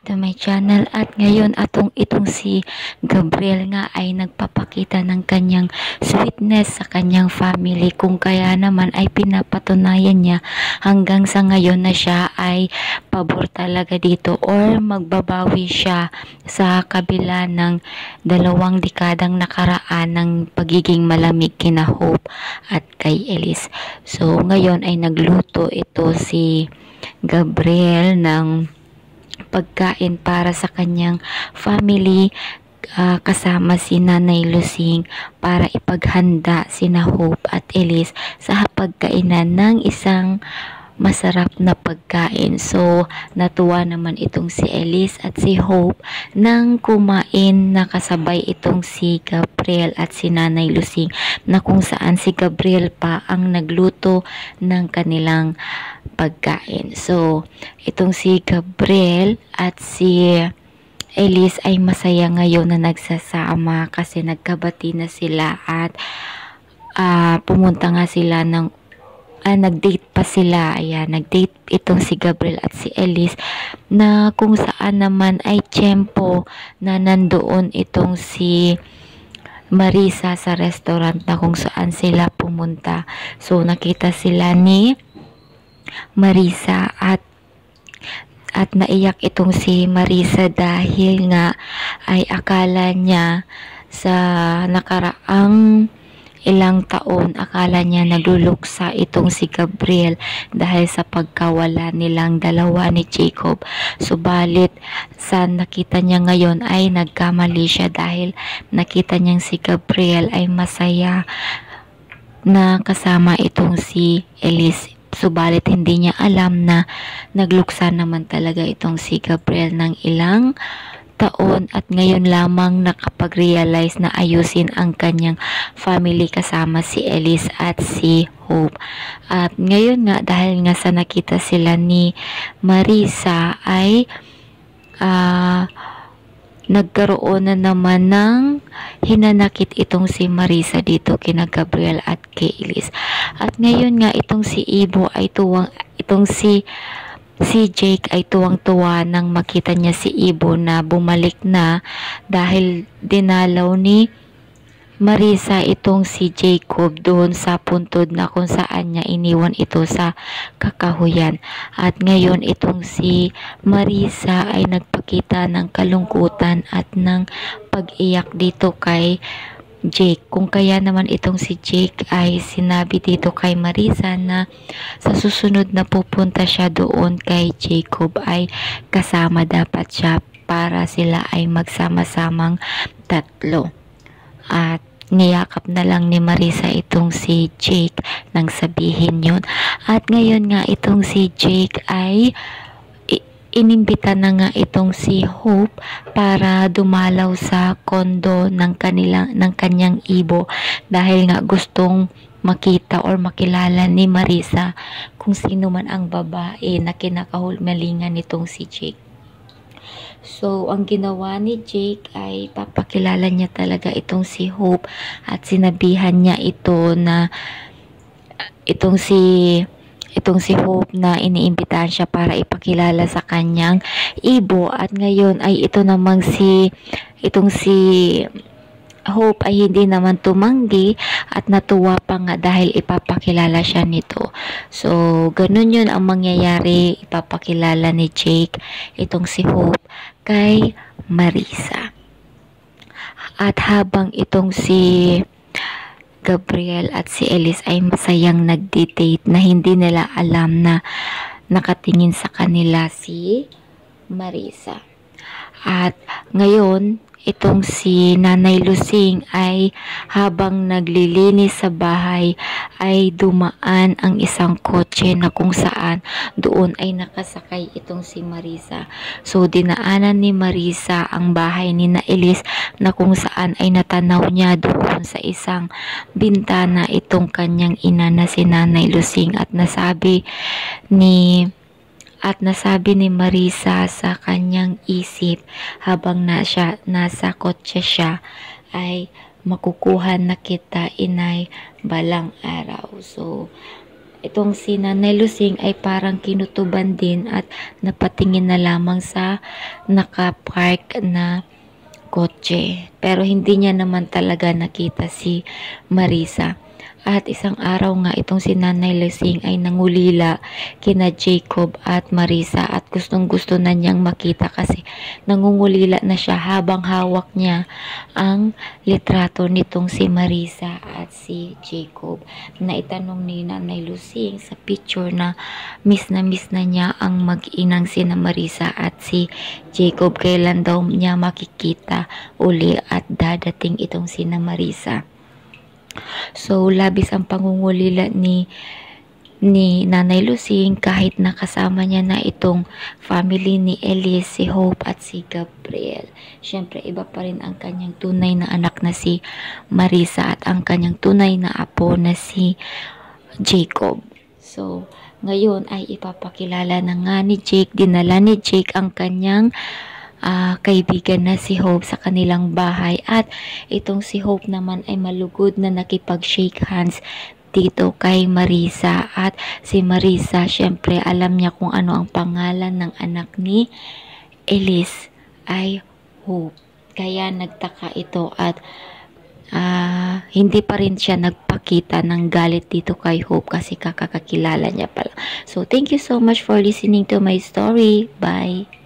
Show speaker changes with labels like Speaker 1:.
Speaker 1: to my channel. At ngayon itong si Gabriel nga ay nagpapakita ng kanyang sweetness sa kanyang family, kung kaya naman ay pinapatunayan niya hanggang sa ngayon na siya ay pabor talaga dito or magbabawi siya sa kabila ng 2 dekadang nakaraan ng pagiging malamig kina Hope at kay Elise. So ngayon ay nagluto ito si Gabriel ng pagkain para sa kanyang family, kasama si Nanay Lusing, para ipaghanda sina Hope at Elise sa pagkainan ng isang masarap na pagkain. So natuwa naman itong si Elise at si Hope nang kumain na kasabay itong si Gabriel at si Nanay Lusing, na kung saan si Gabriel pa ang nagluto ng kanilang pagkain. So itong si Gabriel at si Elise ay masaya ngayon na nagsasama kasi nagkabati na sila at pumunta nga sila ng nag-date pa sila. Ayan, nag-date itong si Gabriel at si Elise, na kung saan naman ay tiyempo na nandoon itong si Marisa sa restaurant na kung saan sila pumunta. So nakita sila ni Marisa at naiyak itong si Marisa dahil nga ay akala niya sa nakaraang ilang taon, akala niya nagluluksa itong si Gabriel dahil sa pagkawala nilang dalawa ni Jacob. Subalit sa nakita niya ngayon ay nagkamali siya dahil nakita niyang si Gabriel ay masaya na kasama itong si Elise. Subalit hindi niya alam na nagluksa naman talaga itong si Gabriel ng ilang taon at ngayon lamang nakapag-realize na ayusin ang kanyang family kasama si Elise at si Hope. At ngayon nga, dahil nga sa nakita sila ni Marisa ay nagkaroon na naman ng hinanakit itong si Marisa dito kina Gabriel at kay Elise. At ngayon nga itong si Ibo ay itong si Jake ay tuwang-tuwa nang makita niya si Ibo na bumalik na dahil dinalaw ni Marisa itong si Jacob doon sa puntod na kung saan niya iniwan ito sa kakahuyan. At ngayon itong si Marisa ay nagpakita ng kalungkutan at ng pag-iyak dito kay Jake, kung kaya naman itong si Jake ay sinabi dito kay Marisa na sa susunod na pupunta siya doon kay Jacob ay kasama dapat siya para sila ay magsama-samang tatlo. At niyakap na lang ni Marisa itong si Jake nang sabihin yun. At ngayon nga itong si Jake ay inimbita na nga itong si Hope para dumalaw sa kondo ng kanyang Ibo dahil nga gustong makita or makilala ni Marisa kung sino man ang babae na kinakahulmalingan nitong si Jake. So ang ginawa ni Jake ay papakilala niya talaga itong si Hope at sinabihan niya ito na itong si Hope na iniimbitahan siya para ipakilala sa kanyang Ibo. At ngayon ay itong si Hope ay hindi naman tumanggi at natuwa pa nga dahil ipapakilala siya nito. So ganun yun ang mangyayari, ipapakilala ni Jake itong si Hope kay Marisa. At habang itong si Gabriel at si Elise ay masayang nagde-date na hindi nila alam na nakatingin sa kanila si Marisa. At ngayon itong si Nanay Lusing ay habang naglilinis sa bahay ay dumaan ang isang kotse na kung saan doon ay nakasakay itong si Marisa. So dinaanan ni Marisa ang bahay ni na Elise na kung saan ay natanaw niya doon sa isang bintana itong kanyang ina na si Nanay Lusing at nasabi ni Marisa sa kanyang isip habang nasa kotse siya ay makukuha na kita inay balang araw. So itong si Nanay Lusing ay parang kinutuban din at napatingin na lamang sa nakapark na kotse. Pero hindi niya naman talaga nakita si Marisa. At isang araw nga itong si Nanay Lusing ay nangulila kina Jacob at Marisa at gustong gusto na niyang makita kasi nangungulila na siya habang hawak niya ang litrato nitong si Marisa at si Jacob. Na itanong ni Nanay Lusing sa picture na miss na niya ang mag-inang sina Marisa at si Jacob, kailan daw niya makikita uli at dadating itong sina Marisa. So, labis ang pangungulila ni Nanay Lusing kahit nakasama niya na itong family ni Elise, si Hope at si Gabriel. Siyempre, iba pa rin ang kanyang tunay na anak na si Marisa at ang kanyang tunay na apo na si Jacob. So, ngayon ay ipapakilala na nga ni Jake, dinala ni Jake ang kanyang kaibigan na si Hope sa kanilang bahay at itong si Hope naman ay malugod na nakipag-shake hands dito kay Marisa at si Marisa syempre alam niya kung ano ang pangalan ng anak ni Elise ay Hope, kaya nagtaka ito at hindi pa rin siya nagpakita ng galit dito kay Hope kasi kakakilala niya pala. So thank you so much for listening to my story. Bye.